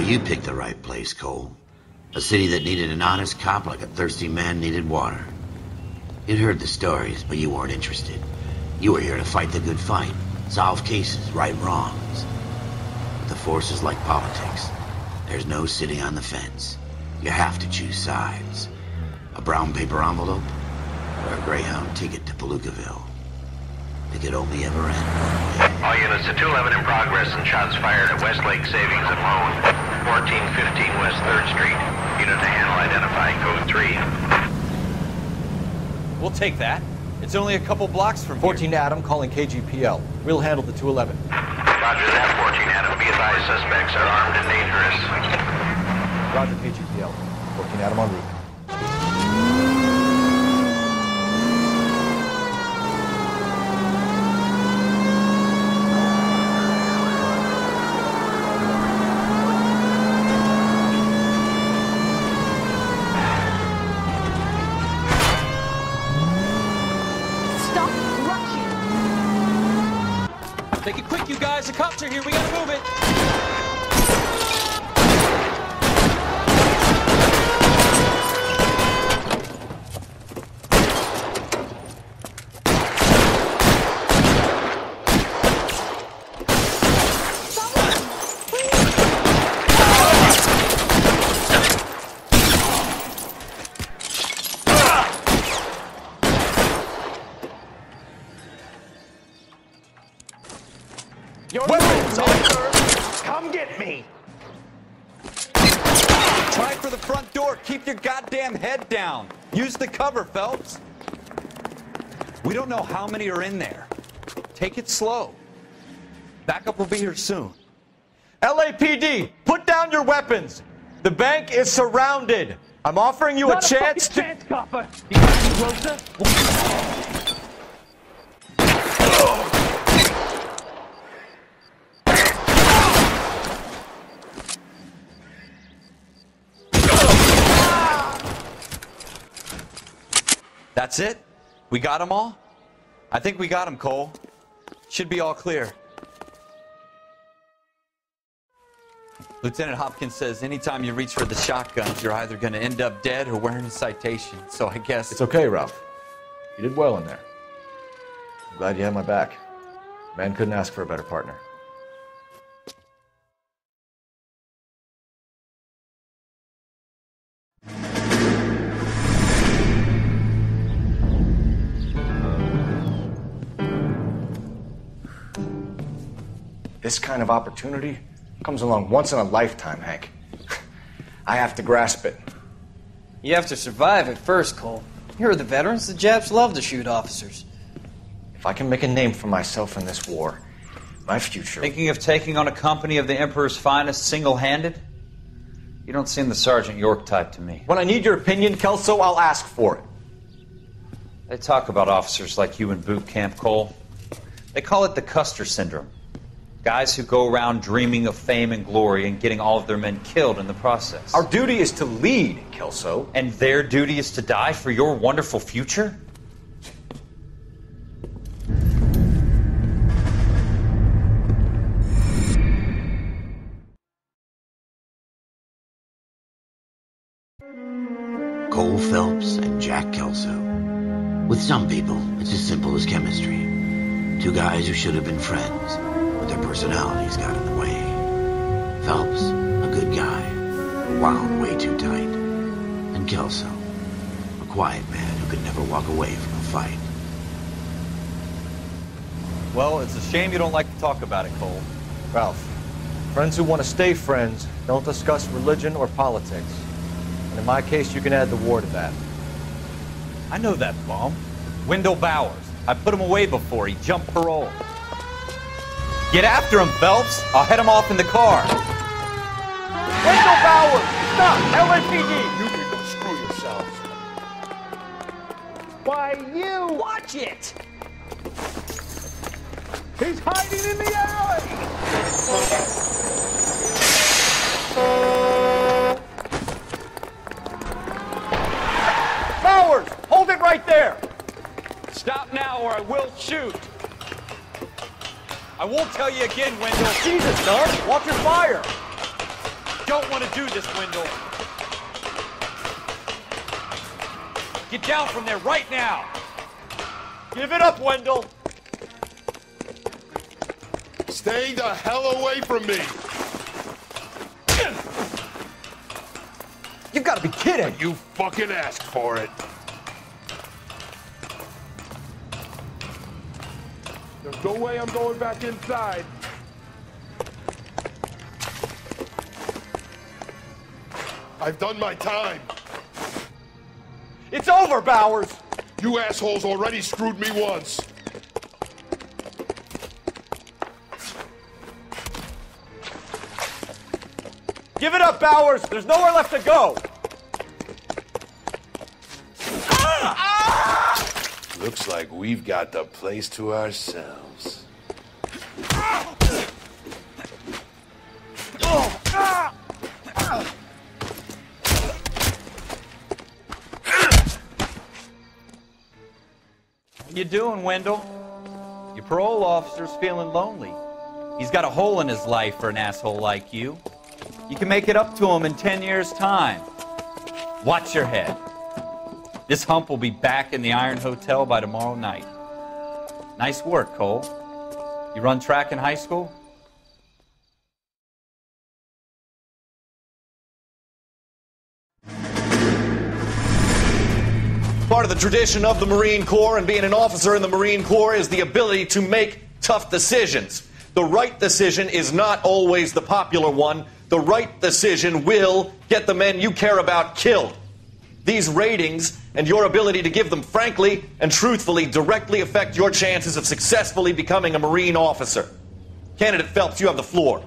you picked the right place, Cole. A city that needed an honest cop like a thirsty man needed water. You'd heard the stories, but you weren't interested. You were here to fight the good fight, solve cases, right wrongs. But the force is like politics. There's no sitting on the fence. You have to choose sides. A brown paper envelope, or a Greyhound ticket to Palookaville. It could only ever end one way. All units to 211 in progress and shots fired at Westlake Savings and Loan, 1415 West 3rd Street. Unit to handle identifying code 3. We'll take that. It's only a couple blocks from 14 here. Adam calling KGPL. We'll handle the 211. Roger that, 14 Adam. Be advised, suspects are armed and dangerous. Roger KGPL. 14 Adam en route. Make it quick, you guys. The cops are here. We gotta move it. Come get me! Try for the front door. Keep your goddamn head down. Use the cover, Phelps. We don't know how many are in there. Take it slow. Backup will be here soon. LAPD, put down your weapons. The bank is surrounded. I'm offering you a chance to... Chance, copper. You got any closer? That's it? We got them all? I think we got them, Cole. Should be all clear. Lieutenant Hopkins says anytime you reach for the shotguns, you're either going to end up dead or wearing a citation. So I guess... It's okay, Ralph. You did well in there. I'm glad you had my back. Man couldn't ask for a better partner. This kind of opportunity comes along once in a lifetime, Hank. I have to grasp it. You have to survive it first, Cole. Here are the veterans. The Japs love to shoot officers. If I can make a name for myself in this war, my future... Thinking of taking on a company of the Emperor's finest single-handed? You don't seem the Sergeant York type to me. When I need your opinion, Kelso, I'll ask for it. They talk about officers like you in boot camp, Cole. They call it the Custer syndrome. Guys who go around dreaming of fame and glory and getting all of their men killed in the process. Our duty is to lead, Kelso. And their duty is to die for your wonderful future? Cole Phelps and Jack Kelso. With some people, it's as simple as chemistry. Two guys who should have been friends, but their personalities got in the way. Phelps, a good guy, wound way too tight. And Kelso, a quiet man who could never walk away from a fight. Well, it's a shame you don't like to talk about it, Cole. Ralph, friends who want to stay friends don't discuss religion or politics. And in my case, you can add the war to that. I know that bum. Wendell Bowers. I put him away before. He jumped parole. Get after him, Phelps. I'll head him off in the car. Wendell Bowers! Stop! LAPD! You can go screw yourselves. Why, you! Watch it! He's hiding in the alley! Bowers! Hold it right there! Stop now or I will shoot. I won't tell you again, Wendell. Jesus, son! Watch your fire! don't want to do this, Wendell. Get down from there right now. Give it up, Wendell. Stay the hell away from me. You've got to be kidding. You fucking asked for it. There's no way I'm going back inside. I've done my time. It's over, Bowers. You assholes already screwed me once. Give it up, Bowers. There's nowhere left to go. Looks like we've got the place to ourselves. How you doing, Wendell? Your parole officer's feeling lonely. He's got a hole in his life for an asshole like you. You can make it up to him in 10 years' time. Watch your head. This hump will be back in the Iron Hotel by tomorrow night. Nice work, Cole. You run track in high school? Part of the tradition of the Marine Corps and being an officer in the Marine Corps is the ability to make tough decisions. The right decision is not always the popular one. The right decision will get the men you care about killed. These ratings and your ability to give them frankly and truthfully directly affect your chances of successfully becoming a Marine officer. Candidate Phelps, you have the floor.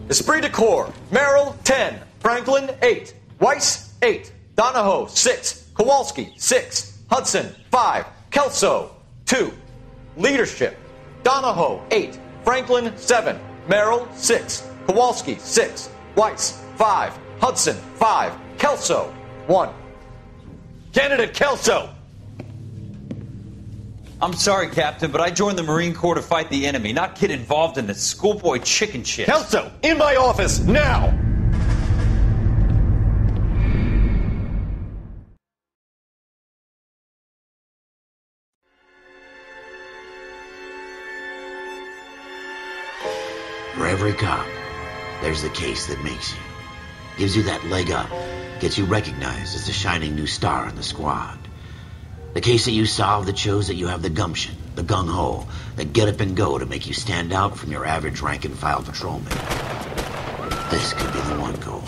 Esprit de Corps, Merrill, 10. Franklin, 8. Weiss, 8. Donahoe, 6. Kowalski, 6. Hudson, 5. Kelso, 2. Leadership, Donahoe, 8. Franklin, 7. Merrill, 6. Kowalski, 6. Weiss, 5. Hudson, 5. Kelso, 1. Candidate Kelso! I'm sorry, Captain, but I joined the Marine Corps to fight the enemy, not get involved in this schoolboy chicken shit. Kelso, in my office, now! For every cop, there's the case that makes you. Gives you that leg up. Gets you recognized as the shining new star in the squad. The case that you solve that shows that you have the gumption, the gung-ho, the get up and go to make you stand out from your average rank-and-file patrolman. This could be the one, Cole.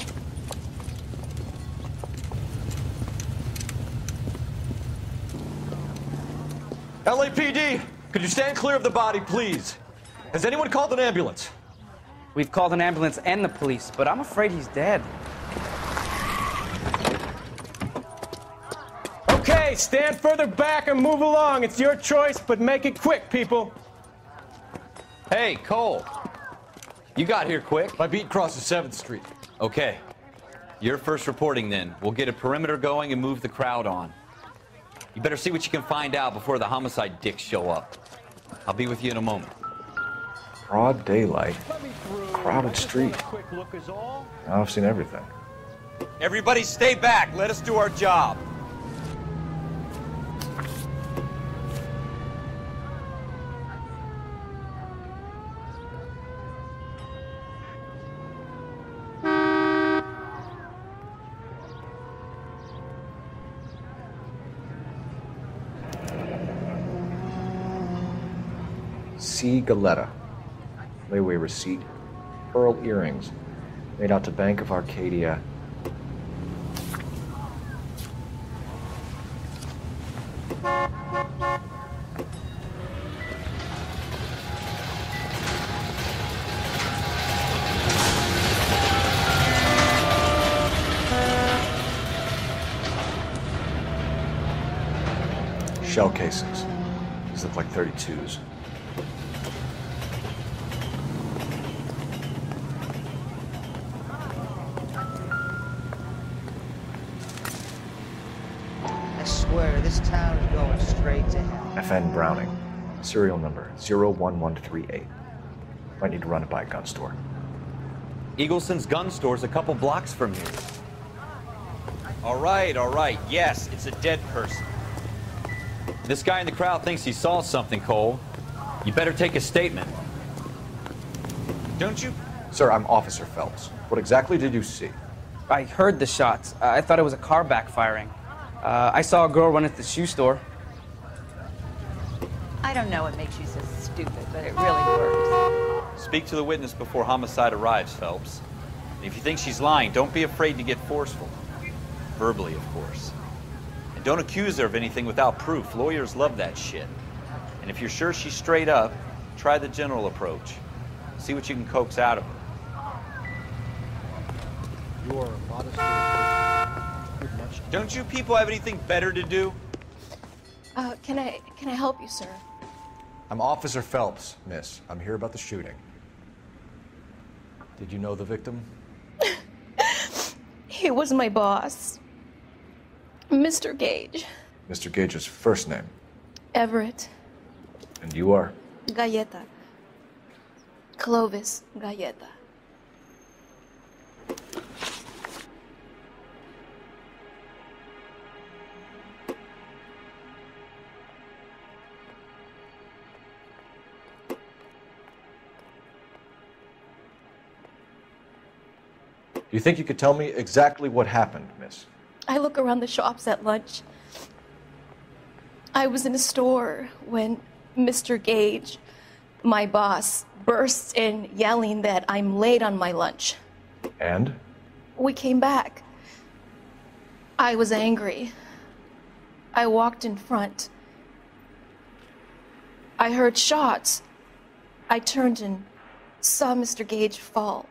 LAPD, could you stand clear of the body, please? Has anyone called an ambulance? We've called an ambulance and the police, but I'm afraid he's dead. Okay, stand further back and move along. It's your choice, but make it quick, people. Hey, Cole. You got here quick. My beat crosses 7th Street. Okay. You're first reporting then. We'll get a perimeter going and move the crowd on. You better see what you can find out before the homicide dicks show up. I'll be with you in a moment. Broad daylight. Crowded street. I've seen everything. Everybody stay back. Let us do our job. C. Galetta. Layaway receipt. Pearl earrings. Made out to Bank of Arcadia. Shell casings. These look like 32s. This town is going straight to hell. FN Browning. Serial number 01138. Might need to run it by a gun store. Eagleson's gun store's a couple blocks from here. All right. Yes, it's a dead person. This guy in the crowd thinks he saw something, Cole. You better take a statement. Don't you? Sir, I'm Officer Phelps. What exactly did you see? I heard the shots. I thought it was a car backfiring. I saw a girl run at the shoe store. I don't know what makes you so stupid, but it really works. Speak to the witness before homicide arrives, Phelps. And if you think she's lying, don't be afraid to get forceful. Verbally, of course. And don't accuse her of anything without proof. Lawyers love that shit. And if you're sure she's straight up, try the general approach. See what you can coax out of her. You are modestly much. Don't you people have anything better to do? Can I help you, sir? I'm Officer Phelps, miss. I'm here about the shooting. Did you know the victim? He was my boss, Mr. Gage. Mr. Gage's first name. Everett. And you are? Galleta. Clovis Galleta. Do you think you could tell me exactly what happened, miss? I look around the shops at lunch. I was in a store when Mr. Gage, my boss, bursts in yelling that I'm late on my lunch. And? We came back. I was angry. I walked in front. I heard shots. I turned and saw Mr. Gage fall.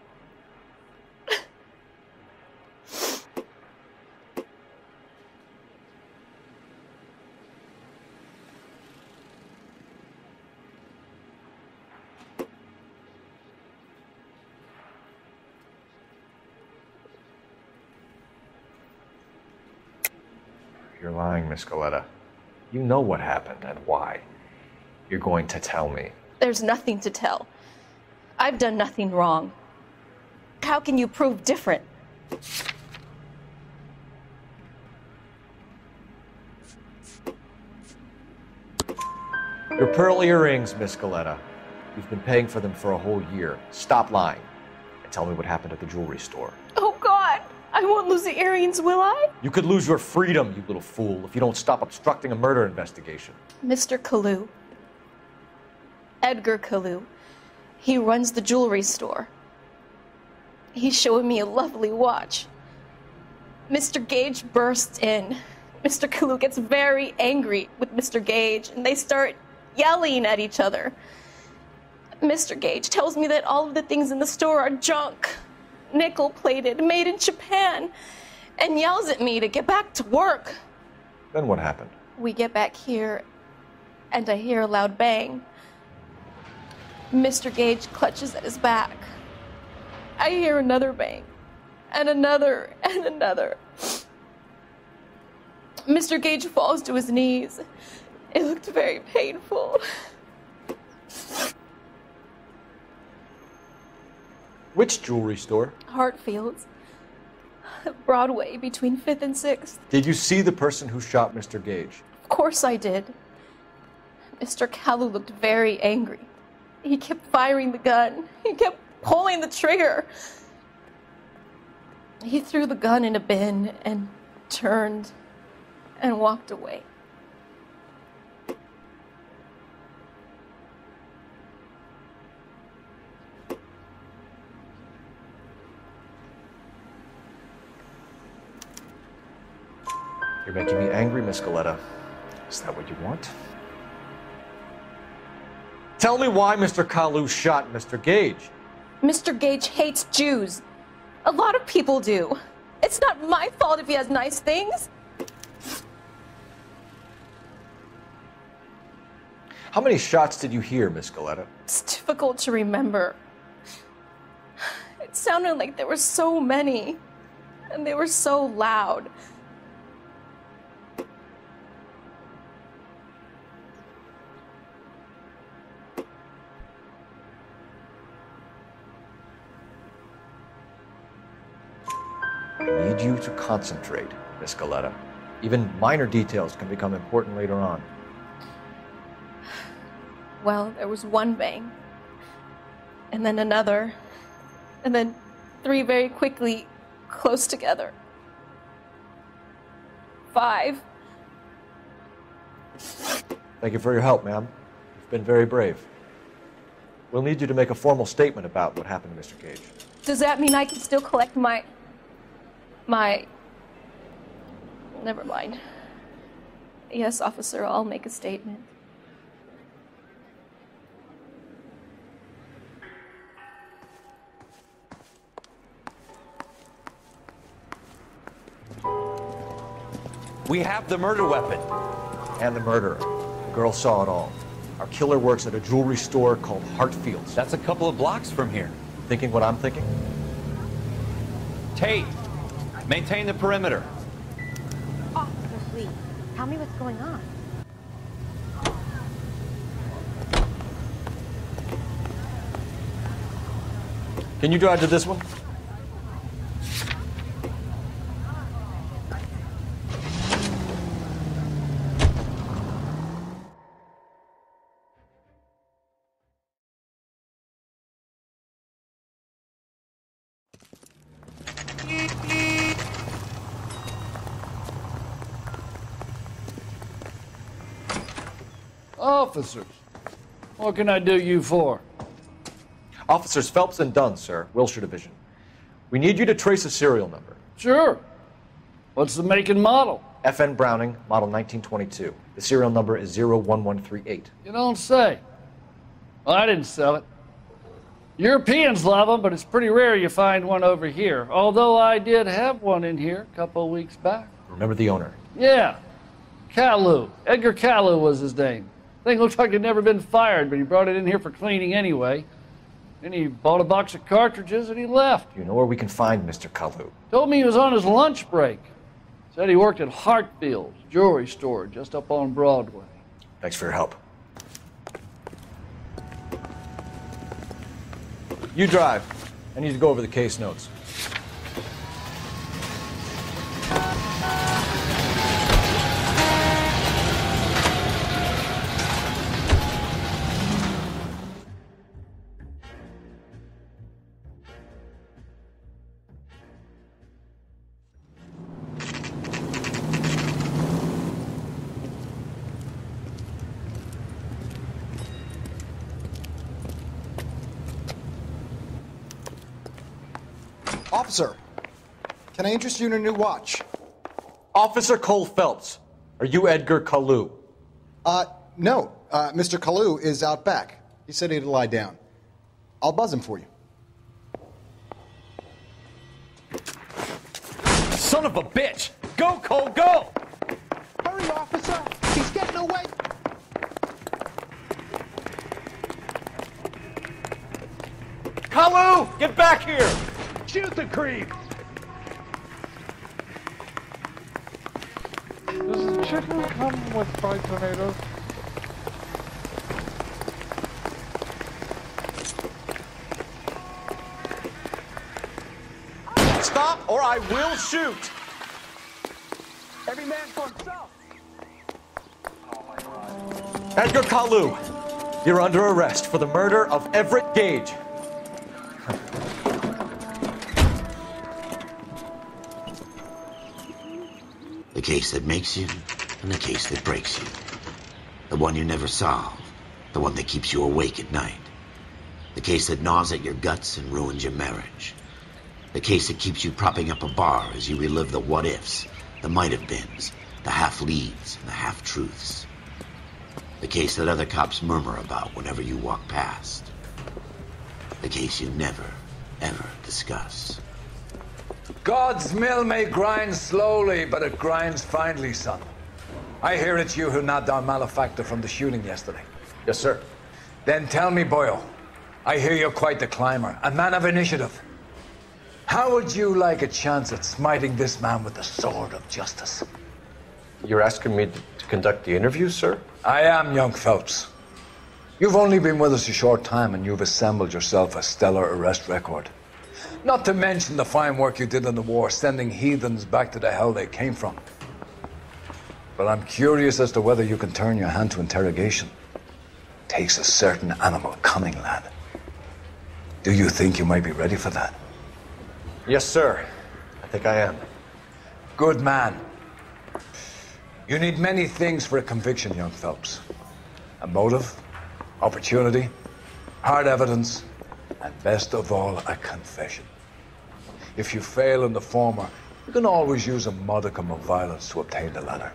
You're lying, Miss Galleta. You know what happened and why. You're going to tell me. There's nothing to tell. I've done nothing wrong. How can you prove different? Your pearl earrings, Miss Galleta. You've been paying for them for a whole year. Stop lying and tell me what happened at the jewelry store. Oh, God! I won't lose the earrings, will I? You could lose your freedom, you little fool, if you don't stop obstructing a murder investigation. Mr. Kalu. Edgar Kalu. He runs the jewelry store. He's showing me a lovely watch. Mr. Gage bursts in. Mr. Kalu gets very angry with Mr. Gage, and they start yelling at each other. Mr. Gage tells me that all of the things in the store are junk, nickel-plated, made in Japan, and yells at me to get back to work. Then what happened? We get back here, and I hear a loud bang. Mr. Gage clutches at his back. I hear another bang, and another, and another. Mr. Gage falls to his knees. It looked very painful. Which jewelry store? Hartfield's. Broadway, between 5th and 6th. Did you see the person who shot Mr. Gage? Of course I did. Mr. Kalu looked very angry. He kept firing the gun. He kept pulling the trigger. He threw the gun in a bin and turned and walked away. You're making me angry, Miss Galleta. Is that what you want? Tell me why Mr. Kalu shot Mr. Gage. Mr. Gage hates Jews. A lot of people do. It's not my fault if he has nice things. How many shots did you hear, Miss Galleta? It's difficult to remember. It sounded like there were so many, and they were so loud. I need you to concentrate, Miss Galetta. Even minor details can become important later on. Well, there was one bang, and then another, and then 3 very quickly, close together. 5. Thank you for your help, ma'am. You've been very brave. We'll need you to make a formal statement about what happened to Mr. Gage. Does that mean I can still collect my... Never mind. Yes, officer, I'll make a statement. We have the murder weapon. And the murderer. The girl saw it all. Our killer works at a jewelry store called Hartfield's. That's a couple of blocks from here. Thinking what I'm thinking? Tate, maintain the perimeter. Officer, please, tell me what's going on. Can you drive to this one? Officers, what can I do you for? Officers Phelps and Dunn, sir, Wilshire Division. We need you to trace a serial number. Sure. What's the make and model? FN Browning, model 1922. The serial number is 01138. You don't say. Well, I didn't sell it. Europeans love them, but it's pretty rare you find one over here. Although I did have one in here a couple of weeks back. Remember the owner? Yeah. Caillou. Edgar Caillou was his name. Thing looks like it'd never been fired, but he brought it in here for cleaning anyway. Then he bought a box of cartridges and he left. You know where we can find Mr. Caillou? Told me he was on his lunch break. Said he worked at Hartfield's jewelry store just up on Broadway. Thanks for your help. You drive. I need to go over the case notes. Officer, can I interest you in a new watch? Officer Cole Phelps, are you Edgar Caillou? No. Mr. Caillou is out back. He said he'd lie down. I'll buzz him for you. Son of a bitch! Go, Cole, go! Hurry, officer! He's getting away! Caillou, get back here! Shoot the creep! Does the chicken come with fried tomatoes? Stop or I will shoot! Every man for himself! Edgar Caillou, you're under arrest for the murder of Everett Gage. The case that makes you, and the case that breaks you. The one you never solve, the one that keeps you awake at night. The case that gnaws at your guts and ruins your marriage. The case that keeps you propping up a bar as you relive the what-ifs, the might-have-beens, the half-leads, and the half-truths. The case that other cops murmur about whenever you walk past. The case you never, ever discuss. God's mill may grind slowly, but it grinds finely, son. I hear it's you who nabbed our malefactor from the shooting yesterday. Yes, sir. Then tell me, Boyle, I hear you're quite the climber, a man of initiative. How would you like a chance at smiting this man with the sword of justice? You're asking me to conduct the interview, sir? I am, young Phelps. You've only been with us a short time and you've assembled yourself a stellar arrest record. Not to mention the fine work you did in the war, sending heathens back to the hell they came from. But I'm curious as to whether you can turn your hand to interrogation. Takes a certain animal cunning, lad. Do you think you might be ready for that? Yes, sir. I think I am. Good man. You need many things for a conviction, young Phelps. A motive, opportunity, hard evidence, and best of all, a confession. If you fail in the former, you can always use a modicum of violence to obtain the latter.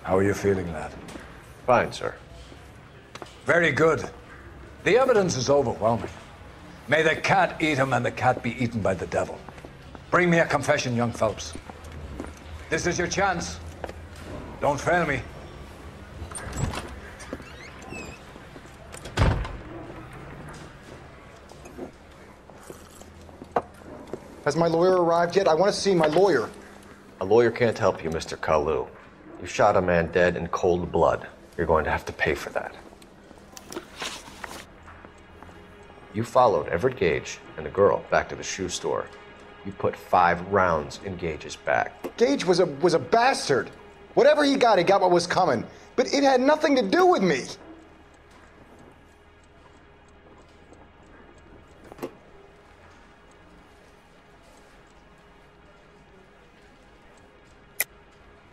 How are you feeling, lad? Fine, sir. Very good. The evidence is overwhelming. May the cat eat him and the cat be eaten by the devil. Bring me a confession, young Phelps. This is your chance. Don't fail me. Has my lawyer arrived yet? I want to see my lawyer. A lawyer can't help you, Mr. Kalu. You shot a man dead in cold blood. You're going to have to pay for that. You followed Everett Gage and the girl back to the shoe store. You put 5 rounds in Gage's back. Gage was a bastard. Whatever he got what was coming. But it had nothing to do with me.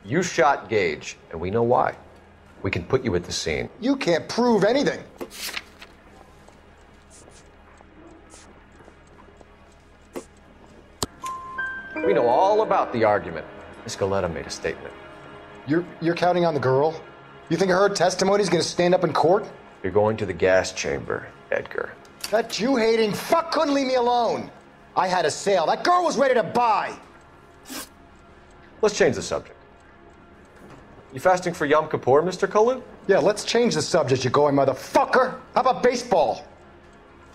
You shot Gage, and we know why. We can put you at the scene. You can't prove anything. We know all about the argument. Miss Galetta made a statement. You're counting on the girl? You think her testimony is going to stand up in court? You're going to the gas chamber, Edgar. That Jew-hating fuck couldn't leave me alone. I had a sale. That girl was ready to buy. Let's change the subject. You fasting for Yom Kippur, Mr. Kalu? Yeah, let's change the subject, you going motherfucker. How about baseball?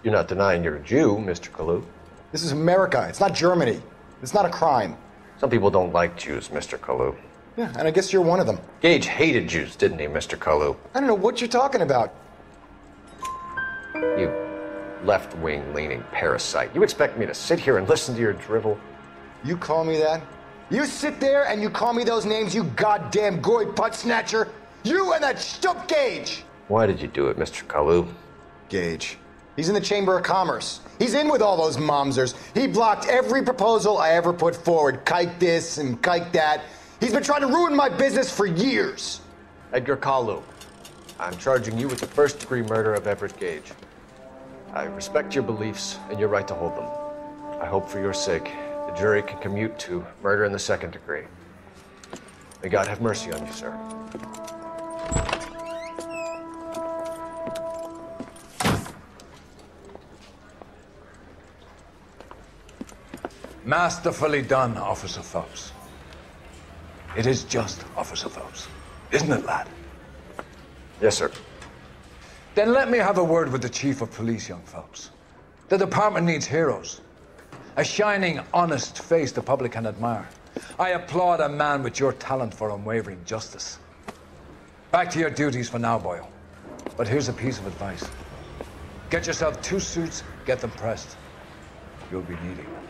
You're not denying you're a Jew, Mr. Kalu. This is America. It's not Germany. It's not a crime. Some people don't like Jews, Mr. Kalu. Yeah, and I guess you're one of them. Gage hated Jews, didn't he, Mr. Kalu? I don't know what you're talking about. You left-wing leaning parasite. You expect me to sit here and listen to your drivel? You call me that? You sit there and you call me those names, you goddamn goy putt snatcher? You and that shtup Gage! Why did you do it, Mr. Kalu? Gage. He's in the Chamber of Commerce. He's in with all those momsers. He blocked every proposal I ever put forward. Kike this and kike that. He's been trying to ruin my business for years. Edgar Kalu, I'm charging you with the first-degree murder of Everett Gage. I respect your beliefs and your right to hold them. I hope for your sake the jury can commute to murder in the second degree. May God have mercy on you, sir. Masterfully done, Officer Phelps. It is just, Officer Phelps. Isn't it, lad? Yes, sir. Then let me have a word with the Chief of Police, young Phelps. The department needs heroes. A shining, honest face the public can admire. I applaud a man with your talent for unwavering justice. Back to your duties for now, Boyle. But here's a piece of advice. Get yourself 2 suits, get them pressed. You'll be needing them.